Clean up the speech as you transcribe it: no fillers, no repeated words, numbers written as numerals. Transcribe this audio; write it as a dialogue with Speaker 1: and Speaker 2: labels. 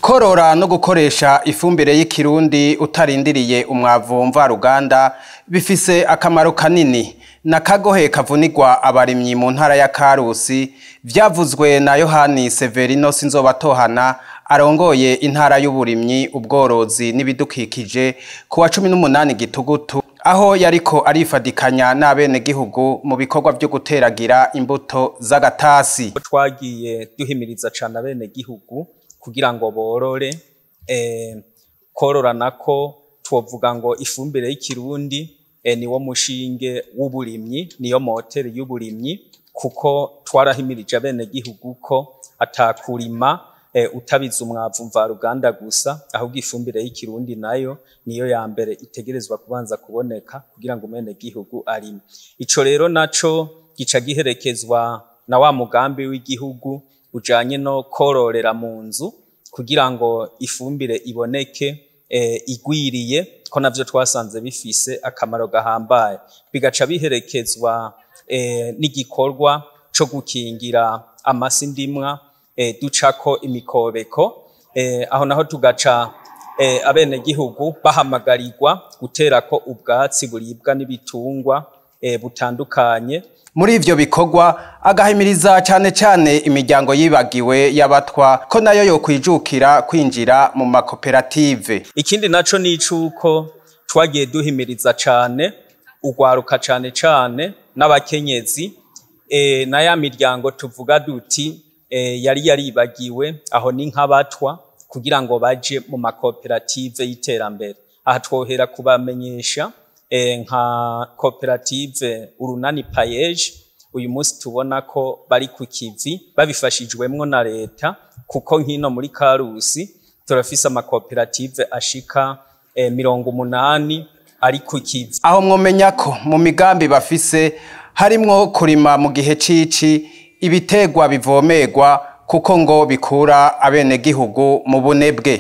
Speaker 1: Korora no gukoresha ifumbire y'ikirundi utarindiriye umwavu mvaruganda bifise akamaro kanini. Nakagohe kavunirwa abarimyi mu ntara ya Karusi vyavuzwe na Yohani Severino Sinzobatohana arongoye intara y'uburimyi, ubworozi n'ibidukikije kuwa 18 Gitugutu, aho yariko arifadikanya n'abene gihugu mu bikorwa vyo guteragira imbuto z'agatasi.
Speaker 2: Twagiye duhimiriza cane abene gihugu kugira ngo borore, korora nako twovuga ngo ifumbire y'ikirundi niwo mushinge w'uburimyi, niyo moteri y'uburimyi, kuko twarahimirije abene gihugu ko atakurima utabiza umwavu mvaruganda gusa, ahubwo ifumbire y'ikirundi nayo niyo ya mbere itegerezwa kubanza kuboneka kugira ngo umene gihugu arime. Ico rero naco gica giherekezwa na wa mugambi w'igihugu ujanye no kororera mu nzu kugira ngo ifumbire iboneke igwiriye, ko navyo twasanze bifise akamaro gahambaye. Bigaca biherekezwa n'igikorwa co gukingira amase ndimwa ducako imikobeko, aho naho tugaca abene gihugu bahamagarirwa guterako ubwatsi buribwa n'ibitungwa butandukanye.
Speaker 1: Muri ivyo bikorwa agahimiriza cane imiryango yibagiwe y'abatwa ko nayo yokwijukira kwinjira mu makoperative.
Speaker 2: Ikindi naco ni icuko twagiye duhimiriza cane ugwaruka cane n'abakenyezi, na ya miryango tuvuga duti yari yaribagiwe, aho ni nk'abatwa, kugira ngo baje mu makoperative y'iterambere. Aha twohera kubamenyesha nka koperative urunani payeje, uyu munsi tubona ko bari ku kivi babifashijwemwo na leta, kuko nkino muri Karusi turafise amakoperative ashika 80 ari ku kivi.
Speaker 1: Aho mwomenya ko mu migambi bafise harimwo kurima mu gihe cici, ibitegwa bivomerwa kuko ngo bikura abene gihugu mu bunebwe.